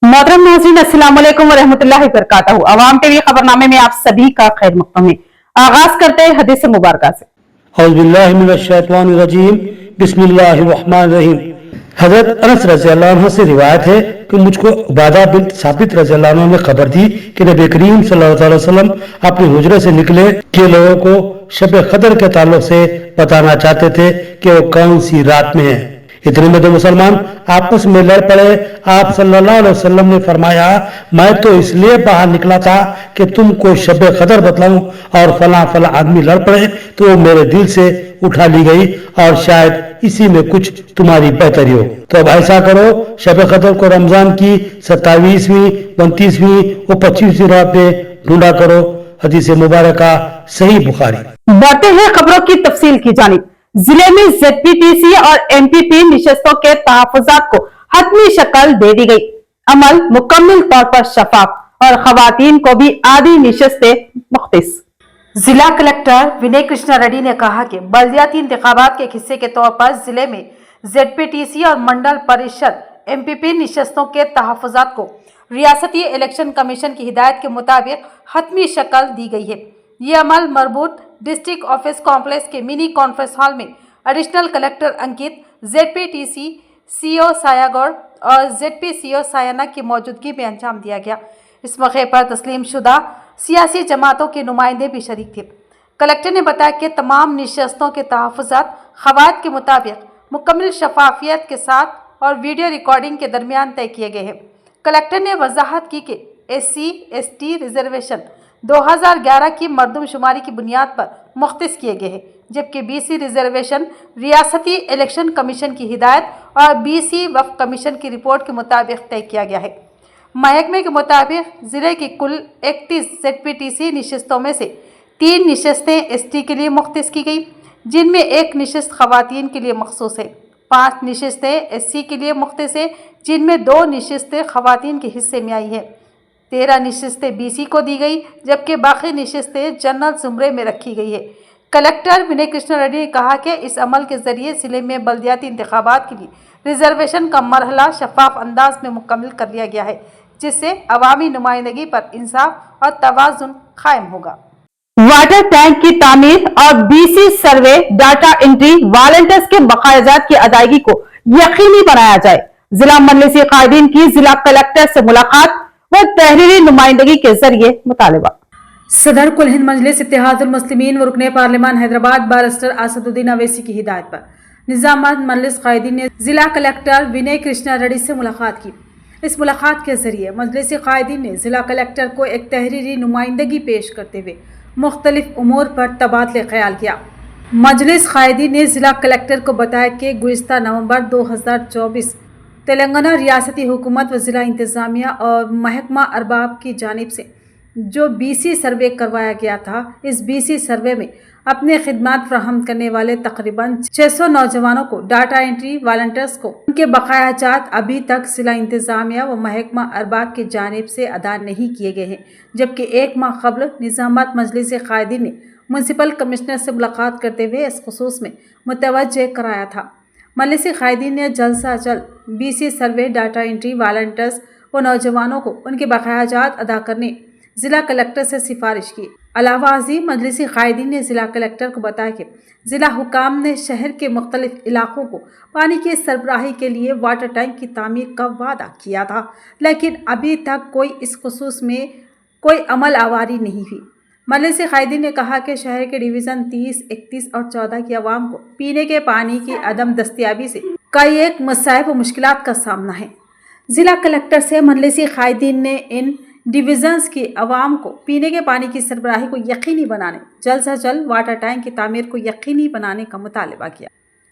मोहतरम नाज़रीन, अस्सलाम वालेकुम वरहमतुल्लाहि वबरकातुहू। अवाम टीवी खबरनामे में आप सभी का खैर मक़दम है। आगाज करते हैं हदीस मुबारका से। औज़ुबिल्लाहि मिनश्शैतानिर्रजीम, बिस्मिल्लाहिर्रहमानिर्रहीम। हजरत अनस रज़ियल्लाहु अन्हु से रिवायत है कि मुझको उबादा बिन साबित रज़ियल्लाहु अन्हु ने खबर दी कि नबी करीम सल्लल्लाहु अलैहि वसल्लम अपने हुजरे से निकले कि लोगों को शब कदर के ताल्लुक से बताना चाहते थे कि वो कौन सी रात में है। इतने में तो मुसलमान आपस में लड़ पड़े। आप सल्लल्लाहु अलैहि वसल्लम ने फरमाया, मैं तो इसलिए बाहर निकला था कि तुमको शब कदर बतलाऊं, और फला फला आदमी लड़ पड़े तो वो मेरे दिल से उठा ली गई, और शायद इसी में कुछ तुम्हारी बेहतरी हो। तो अब ऐसा करो, शब कदर को रमजान की 27वीं, 29वीं और 25वीं रात में ढूंढा करो। हदीस मुबारका सही बुखारी। बढ़ते हैं खबरों की तफसील की जानिब। जिले में ZPTC और MPP निशस्तों के तहफ़्फ़ुज़ात को हतमी शक्ल दे दी गई। अमल मुकम्मल तौर पर शफाफ और खवातीन को भी आधी निशस्तें मुख्तिस। जिला कलेक्टर विनय कृष्णा रेड्डी ने कहा कि बल्दियाती इंतखाबात के एक हिस्से के तौर पर जिले में ZPTC और मंडल परिषद MPP निशस्तों के तहफ़्फ़ुज़ात को रियासती इलेक्शन कमीशन की हिदायत के मुताबिक हतमी शक्ल दी गई है। ये अमल मरबूत डिस्ट्रिक्ट ऑफिस कॉम्प्लेक्स के मिनी कॉन्फ्रेंस हॉल में एडिशनल कलेक्टर अंकित, ZPTC CO सायागौड़ और ZP CO सायाना की मौजूदगी में अंजाम दिया गया। इस मौके पर तस्लीम शुदा सियासी जमातों के नुमाइंदे भी शरीक थे। कलेक्टर ने बताया कि तमाम निशस्तों के तहफ़्फ़ुज़ात क़वायद के मुताबिक मुकम्मल शफाफियत के साथ और वीडियो रिकॉर्डिंग के दरमियान तय किए गए हैं। कलेक्टर ने वजाहत की कि SC/ST रिजर्वेशन 2011 की मरदमशुमारी की बुनियाद पर मुख्तिस किए गए हैं, जबकि BC रिजर्वेशन रियासती इलेक्शन कमीशन की हिदायत और BC वफ़ कमीशन की रिपोर्ट के मुताबिक तय किया गया है। महकमे के मुताबिक जिले की कुल 31 ZPTC निशस्तों में से 3 निशस्तें ST के लिए मुख्तिस की गई, जिनमें 1 निशस्त खवातीन के लिए मखसूस है। 5 निशस्तें SC के लिए मुख्तिस है, जिनमें 2 निशस्तें खवातीन के हिस्से में आई है। 13 निशस्तें BC को दी गई, जबकि बाकी निशस्तें जनरल जुमरे में रखी गई है। कलेक्टर विनय कृष्णा रेड्डी ने कहा कि इस अमल के जरिए जिले में बल्दियाती इंतखाबात के लिए रिजर्वेशन का मरहला शफाफ अंदाज में मुकम्मल कर लिया गया है, जिससे अवामी नुमाइंदगी पर इंसाफ और तवाज़ुन कायम होगा। वाटर टैंक की तामीर और BC सर्वे डाटा एंट्री वॉलंटियर्स के बकायाजात की अदायगी को यकीनी बनाया जाए। जिला मजलिसी कायदीन की जिला कलेक्टर से मुलाकात व तहरीरी नुमाइंदगी के जरिए मुतालबा। सदर कुल हिंद मजलिस इत्तेहादुल मुस्लिमीन व रुकने पार्लिमान हैदराबाद बारिस्टर असदुद्दीन अवैसी की हिदायत पर निजामत मजलिस कायदीन ने जिला कलेक्टर विनय कृष्णा रेड्डी से मुलाकात की। इस मुलाकात के जरिए मजलिस कायदीन ने जिला कलेक्टर को एक तहरीरी नुमाइंदगी पेश करते हुए मुख्तलिफ उमूर पर तबादले ख्याल किया। मजलिस कायदीन ने जिला कलेक्टर को बताया कि गुज़िश्ता नवंबर 2024 तेलंगाना रियासती हुकूमत व ज़िला इंतज़ामिया और महकमा अरबाब की जानिब से जो BC सर्वे करवाया गया था, इस BC सर्वे में अपने खिदमात फराहम करने वाले तकरीबन 600 नौजवानों को डाटा एंट्री वॉलंटियर्स को उनके बकायाजात अभी तक ज़िला इंतज़ामिया व महकमा अरबाब की जानिब से अदा नहीं किए गए हैं, जबकि 1 माह कबल निज़ामत मजलिस कायदीन ने म्यूनसिपल कमिश्नर से मुलाकात करते हुए इस खुसूस में मुतवज्जे कराया था। मजलिस कायदीन ने जल्द से जल्द BC सर्वे डाटा एंट्री वॉलंटियर्स व नौजवानों को उनके बकायाजात अदा करने जिला कलेक्टर से सिफारिश की। अलावा अजीम मजलिसी कायदीन ने जिला कलेक्टर को बताया कि जिला हुकाम ने शहर के मुख्तलिफ इलाकों को पानी की सरबराही के लिए वाटर टैंक की तामीर का वादा किया था, लेकिन अभी तक कोई इस खुसूस में कोई अमल आवारी नहीं हुई। मजलिसी कायदीन ने कहा कि शहर के डिवीज़न 30, 31 और 14 की आवाम को पीने के पानी की अदम दस्तियाबी से कई एक मसाइब व मुश्किलात का सामना है। जिला कलेक्टर से मजलिसी कायदीन ने इन डिवीज़न्स की आवाम को पीने के पानी की सरबराही को यकीनी बनाने, जल्द से जल्द वाटर टैंक की तामीर को यकीनी बनाने का मुतालबा किया।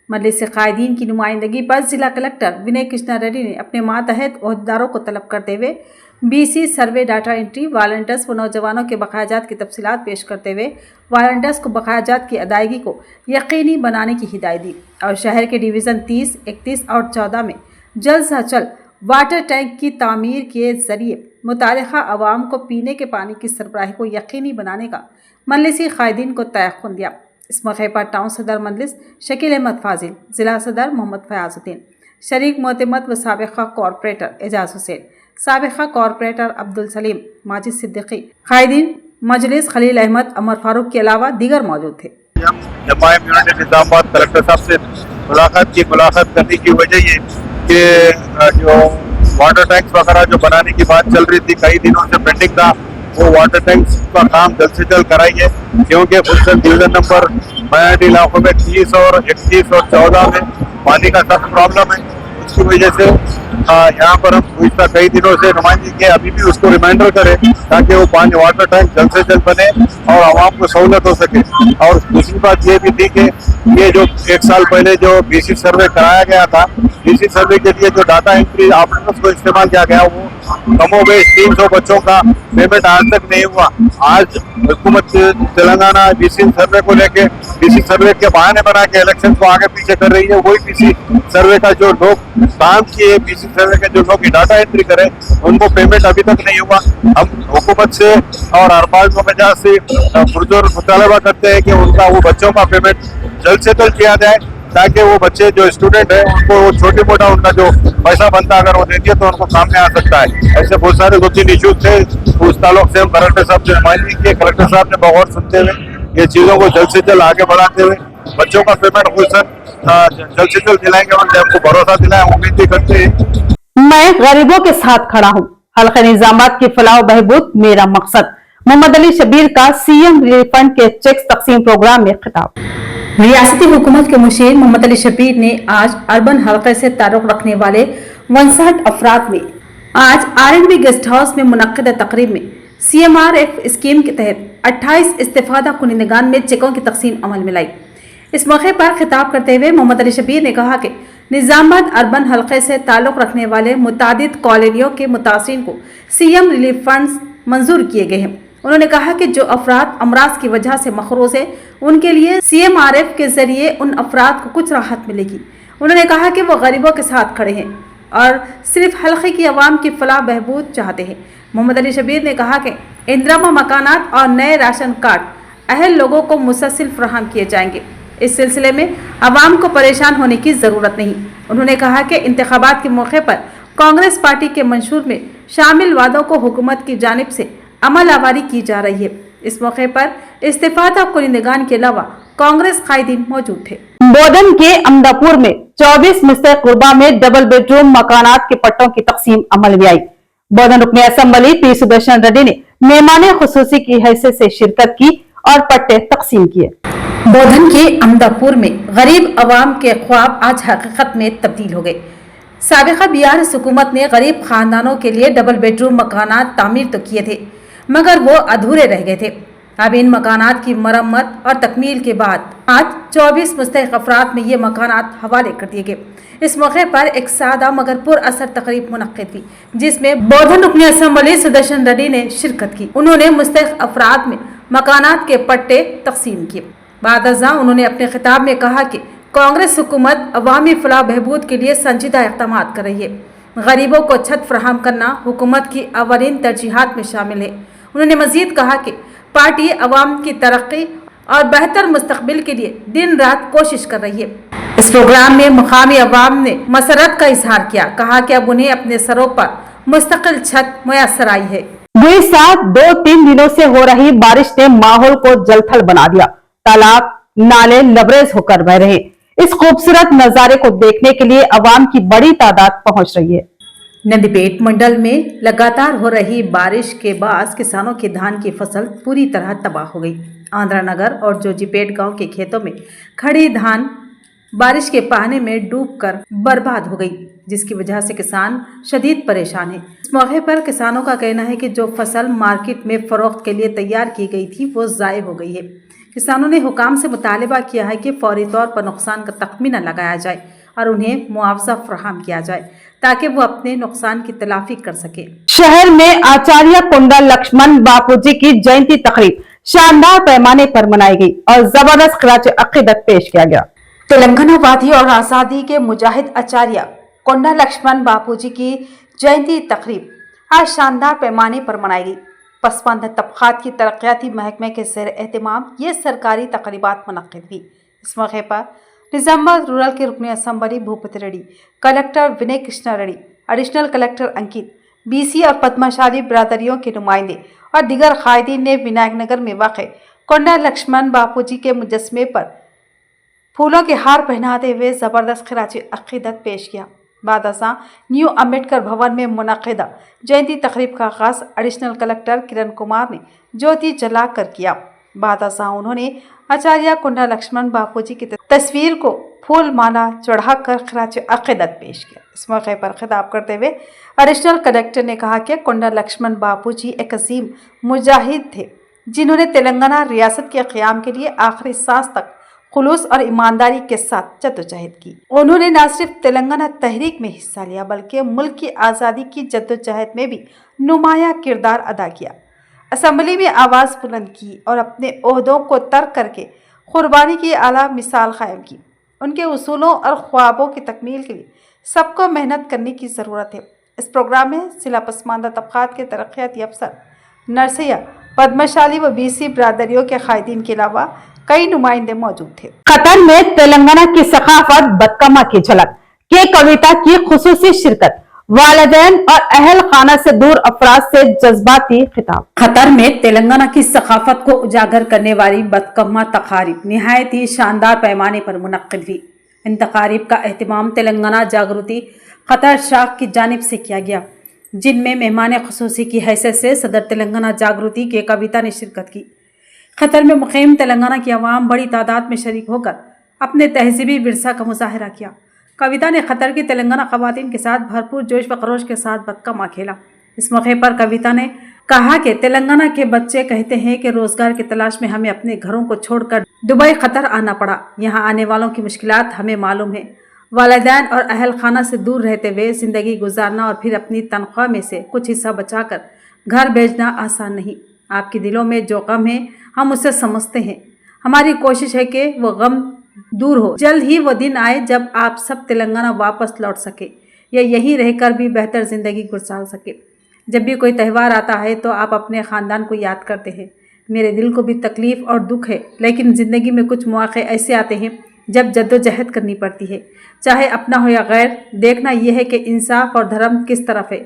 मजलिस कायदीन की नुमाइंदगी पर जिला कलेक्टर विनय कृष्णा रेड्डी ने अपने मातहत ओहदेदारों को तलब करते हुए BC सर्वे डाटा एंट्री वॉलंटियर्स व नौजवानों के बकायाजात की तफसीलात पेश करते हुए वॉलंटियर्स को बकायाजात की अदायगी को यकीनी बनाने की हिदायत दी और शहर के डिवीज़न 30, 31 और 14 में जल्द से जल्द वाटर टैंक की तामीर के जरिए मुतालिका आवाम को पीने के पानी की सरबराही को यकीनी बनाने का मजलिसी कायदीन को तयक़ुन दिया। इस मौके पर टाउन सदर मजलिस शकील अहमद फाजिल, जिला सदर मोहम्मद फयाजुद्दीन, शरीक मोतमद व साबिक़ा कॉरपोरेटर एजाज हुसैन, साबिका कॉरपोरेटर अब्दुल सलीम, माजिद सिद्दीकी, कायदीन मजलिस खलील अहमद, अमर फारूक के अलावा दीगर मौजूद थे। जमायत यूनाइटेड निजामाबाद कलेक्टर साहब से मुलाकात करने की वजह ये कि जो वाटर टैंक्स वगैरह जो बनाने की बात चल रही थी, कई दिनों से पेंडिंग था, वो वाटर टैंक्स का काम जल्द से जल्द कराइए, क्योंकि फुर्सत डिवीजन नंबर 62 इलाकों में 30 और 31 और 14 में पानी का सख्त प्रॉब्लम है। उसकी वजह से यहाँ पर हम पिछले कई दिनों से नुमाइंदगी के अभी भी उसको रिमाइंडर करें ताकि वो पानी वाटर टैंक जल्द से जल्द बने और आवाम को सहूलत हो सके। और दूसरी बात ये भी थी कि ये जो एक साल पहले जो बीसी सर्वे कराया गया था, बीसी सर्वे के लिए जो डाटा एंट्री ऑपरेटर्स को इस्तेमाल किया गया, वो कमोबेश 300 बच्चों का पेमेंट आज तक नहीं हुआ। आज हुकूमत तेलंगाना बीसी सर्वे को लेके बीसी सर्वे के बहाने बना के इलेक्शन को आगे पीछे कर रही है। वही बीसी सर्वे का जो लोग काम किए, बीसी सर्वे के जो लोग डाटा एंट्री करें, उनको पेमेंट अभी तक नहीं हुआ। हम हुकूमत से और अरबाज वजह से पुरजोर मुतालबा करते हैं कि उनका वो बच्चों का पेमेंट जल्द से जल्द किया जाए, ताकि वो बच्चे जो स्टूडेंट है उनको वो छोटे मोटा उनका जो पैसा बनता अगर वो देती है तो उनको काम में आ सकता है। ऐसे बहुत सारे 2-3 इशूज थे, उस ताल्लुक से हम कलेक्टर साहब से नुमाइंदगी किए। कलेक्टर साहब ने बगौर सुनते हुए ये चीज़ों को जल्द से जल्द आगे बढ़ाते हुए बच्चों का पेमेंट जल्द से जल्द दिलाएंगे, हमको भरोसा दिलाया, उम्मीद भी करते हैं। मैं गरीबों के साथ खड़ा हूँ, हल्के निजामात की फलाह बहबूद मेरा मकसद। मोहम्मद अली शबीर का सीएम रिलीफ फंड के चेक तकसीम प्रोग्राम में खिताब। रियासती हुकूमत के मुशीर मोहम्मद अली शबीर ने आज अर्बन हल्के से ताल्लुक रखने वाले 59 अफराद में आज R&B गेस्ट हाउस में मुनक्किद तकरीब में CMRF स्कीम के तहत 28 इस्तेफादा कुनिंदगान में चेकों की तकसीम अमल में लाई। इस मौके पर खिताब करते हुए मोहम्मद अली शबीर ने कहा कि निजामाबाद अर्बन हल्के से ताल्लुक रखने वाले मुतादिद कॉलोनियों के मुतासिरीन को सीएम रिलीफ फंड्स मंजूर किए गए हैं। उन्होंने कहा कि जो अफराद अमराज की वजह से मखरूज है, उनके लिए CMRF के जरिए उन अफराद को कुछ राहत मिलेगी। उन्होंने कहा कि वो गरीबों के साथ खड़े हैं और सिर्फ हल्के की आवाम की फलाह बहबूद चाहते हैं। मोहम्मद अली शबीर ने कहा कि इंदिरामा मकानात और नए राशन कार्ड अहल लोगों को मुसलसल फराहम किए जाएंगे। इस सिलसिले में आवाम को परेशान होने की ज़रूरत नहीं। उन्होंने कहा कि इंतखाबात के मौके पर कांग्रेस पार्टी के मंशूर में शामिल वादों को हुकूमत की जानिब से अमल आवारी की जा रही है। इस मौके पर इस्तेफादा कुनिंदगान के अलावा कांग्रेस कायदीन मौजूद थे। बोधन के अमदापुर में 24 मुस्तकुर्बा में डबल बेडरूम मकानात के पट्टों की तकसीम अमल में आई। बोधन रुकने असम्बली पी सुदर्शन रेड्डी ने मेहमान खुसूसी की हैसियत से शिरकत की और पट्टे तकसीम किए। बोधन के अमदापुर में गरीब अवाम के ख्वाब आज हकीकत में तब्दील हो गए। साबिका BRS हुकूमत ने गरीब खानदानों के लिए डबल बेडरूम मकानात तामीर तो किए थे, मगर वो अधूरे रह गए थे। अब इन मकानात की मरम्मत और तकमील के बाद आज 24 मुस्तहिक अफराद में ये मकानात हवाले कर दिए गए। इस मौके पर एक सादा मगर पुरअसर तकरीब मुनक्किद हुई, जिसमें बोधन रुकनी असम्बली सुदर्शन रेड्डी ने शिरकत की। उन्होंने मुस्तहिक अफराद में मकानात के पट्टे तकसीम किए। बाद अज़ा उन्होंने अपने खिताब में कहा कि कांग्रेस हुकूमत अवामी फलाह बहबूद के लिए संजीदा इक़दाम कर रही है। गरीबों को छत फराहम करना हुकूमत की अवलीन तरजीहात में शामिल है। उन्होंने मजीद कहा कि पार्टी अवाम की तरक्की और बेहतर मुस्तकबिल के लिए दिन रात कोशिश कर रही है। इस प्रोग्राम में मुकामी अवाम ने मसरत का इजहार किया, कहा कि अब उन्हें अपने सरों पर मुस्तकिल छत मुयस्सर आई है। गुज़िर साथ 2-3 दिनों से हो रही बारिश ने माहौल को जलथल बना दिया। तालाब नाले लबरेज होकर बह रहे। इस खूबसूरत नजारे को देखने के लिए अवाम की बड़ी तादाद पहुंच रही है। नंदीपेट मंडल में लगातार हो रही बारिश के बाद किसानों की धान की फसल पूरी तरह तबाह हो गई। आंध्रा नगर और जोजीपेट गांव के खेतों में खड़ी धान बारिश के पानी में डूबकर बर्बाद हो गई, जिसकी वजह से किसान शदीद परेशान हैं। इस मौके पर किसानों का कहना है कि जो फसल मार्केट में फरोख्त के लिए तैयार की गई थी वो ज़ाय हो गई है। किसानों ने हुकाम से मुतालिबा किया है कि फौरी तौर पर नुकसान का तखमीना लगाया जाए और उन्हें मुआवजा फराहम किया जाए ताकि वो अपने नुकसान की तलाफी कर सके। शहर में आचार्य कोंडा लक्ष्मण बापूजी की जयंती तकरीब शानदार पैमाने पर मनाई गई और जबरदस्त खिराज अकीदत पेश किया गया। तेलंगाना वादी और आज़ादी के मुजाहिद आचार्य कोंडा लक्ष्मण बापूजी की जयंती तकरीब आज शानदार पैमाने पर मनाई गई। पसमानदा तबकात की तरक्याती महकमे के ज़ेर एहतमाम ये सरकारी तकरीबात मुनक्किद हुई। इस मौके पर निजामाबाद रूरल के रुकने असम्बली भूपति रेड्डी, कलेक्टर विनय कृष्णा रेड्डी, एडिशनल कलेक्टर अंकित, बीसी और पद्मशाली बिरादरियों के नुमाइंदे और दीगर कायदीन ने विनायक नगर में वाक़े कोंडा लक्ष्मण बापूजी के मुजस्समे पर फूलों के हार पहनाते हुए ज़बरदस्त खिराज अक़ीदत पेश किया। बाद अज़ां न्यू अम्बेडकर भवन में मुनक़्क़िदा जयंती तक़रीब का आगाज़ एडिशनल कलेक्टर किरण कुमार ने ज्योति जलाकर किया। बाद अज़ां उन्होंने आचार्य कोंडा लक्ष्मण बापूजी की तस्वीर को फूल माला चढ़ाकर खिराज अक़ीदत पेश किया। इस मौके पर खिताब करते हुए एडिशनल कलेक्टर ने कहा कि कोंडा लक्ष्मण बापूजी एक अजीम मुजाहिद थे जिन्होंने तेलंगाना रियासत के क़याम के लिए आखिरी सांस तक खुलूस और ईमानदारी के साथ जद्दोजहद की। उन्होंने न सिर्फ तेलंगाना तहरीक में हिस्सा लिया बल्कि मुल्क की आज़ादी की जद्दोजहद में भी नुमाया किरदार अदा किया। असम्बली में आवाज़ बुलंद की और अपने ओहदों को तर्क करके कुर्बानी की आला मिसाल कायम की। उनके उसूलों और ख्वाबों की तकमील के लिए सबको मेहनत करने की ज़रूरत है। इस प्रोग्राम में ज़िला पसमानदा तबक़ात के तरक्याती अफसर, नरसिया, पद्मशाली व बीसी बिरादरियों के कायदीन के अलावा कई नुमाइंदे मौजूद थे। कतर में तेलंगाना की सकाफत बदकमा की झलक के कविता की खुसूसी शिरकत, वालिदैन और अहल खाना से दूर अफराद से जज्बाती खिताब। कतर में तेलंगाना की सकाफत को उजागर करने वाली बदकमा तकारीब निहायत ही शानदार पैमाने पर मुनक्किद हुई। इन तकारीब का एहतमाम तेलंगाना जागृति कतर शाख की जानिब से किया गया, जिनमें मेहमान खुसूसी की हैसियत से सदर तेलंगाना जागृति के कविता ने शिरकत की। कतर में मुक़ीम तेलंगाना की आवाम बड़ी तादाद में शरीक होकर अपने तहजीबी विरसा का मुजाहरा किया। कविता ने कतर की तेलंगाना ख़वातीन के साथ भरपूर जोश व खरोश के साथ बदकमा खेला। इस मौके पर कविता ने कहा कि तेलंगाना के बच्चे कहते हैं कि रोज़गार की तलाश में हमें अपने घरों को छोड़कर दुबई कतर आना पड़ा। यहाँ आने वालों की मुश्किलात हमें मालूम है। वालिदैन और अहल खाना से दूर रहते हुए ज़िंदगी गुजारना और फिर अपनी तनख्वाह में से कुछ हिस्सा बचाकर घर भेजना आसान नहीं। आपके दिलों में जो गम है हम उसे समझते हैं। हमारी कोशिश है कि वो गम दूर हो। जल्द ही वो दिन आए जब आप सब तेलंगाना वापस लौट सके या यहीं रहकर भी बेहतर ज़िंदगी गुजार सके। जब भी कोई त्यौहार आता है तो आप अपने ख़ानदान को याद करते हैं। मेरे दिल को भी तकलीफ़ और दुख है, लेकिन ज़िंदगी में कुछ मौक़े ऐसे आते हैं जब जद्दोजहद करनी पड़ती है, चाहे अपना हो या गैर। देखना यह है कि इंसाफ और धर्म किस तरफ है।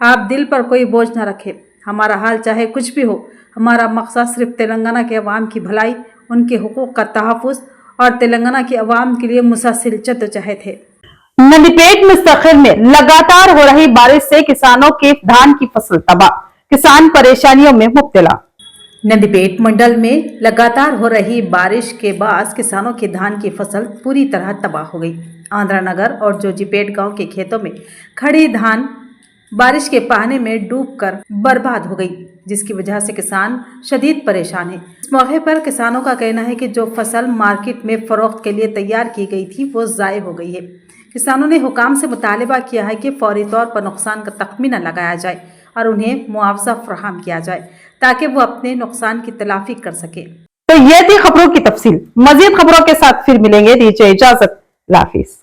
आप दिल पर कोई बोझ न रखें। हमारा हाल चाहे कुछ भी हो, हमारा मकसद सिर्फ तेलंगाना के अवाम की भलाई, उनके हुकूक का तहफ़्फ़ुज़ और तेलंगाना की अवाम के लिए मुसलसल जद्दोजहद है। नंदीपेट मुस्तकिल में लगातार हो रही बारिश से किसानों के धान की फसल तबाह, किसान परेशानियों में मुब्तला। नंदीपेट मंडल में लगातार हो रही बारिश के बाद किसानों की धान की फसल पूरी तरह तबाह हो गई। आंध्रा नगर और जोजीपेट गांव के खेतों में खड़ी धान बारिश के पानी में डूबकर बर्बाद हो गई, जिसकी वजह से किसान शदीद परेशान हैं। इस मौके पर किसानों का कहना है कि जो फसल मार्केट में फरोख्त के लिए तैयार की गई थी वो ज़ाय हो गई है। किसानों ने हुकाम से मुतालिबा किया है कि फौरी तौर पर नुकसान का तखमीना लगाया जाए और उन्हें मुआवजा फराहम किया जाए ताकि वो अपने नुकसान की तलाफी कर सके। तो ये थी खबरों की तफसील। मजीद खबरों के साथ फिर मिलेंगे। दीजिए इजाजत। अल्लाह हाफिज।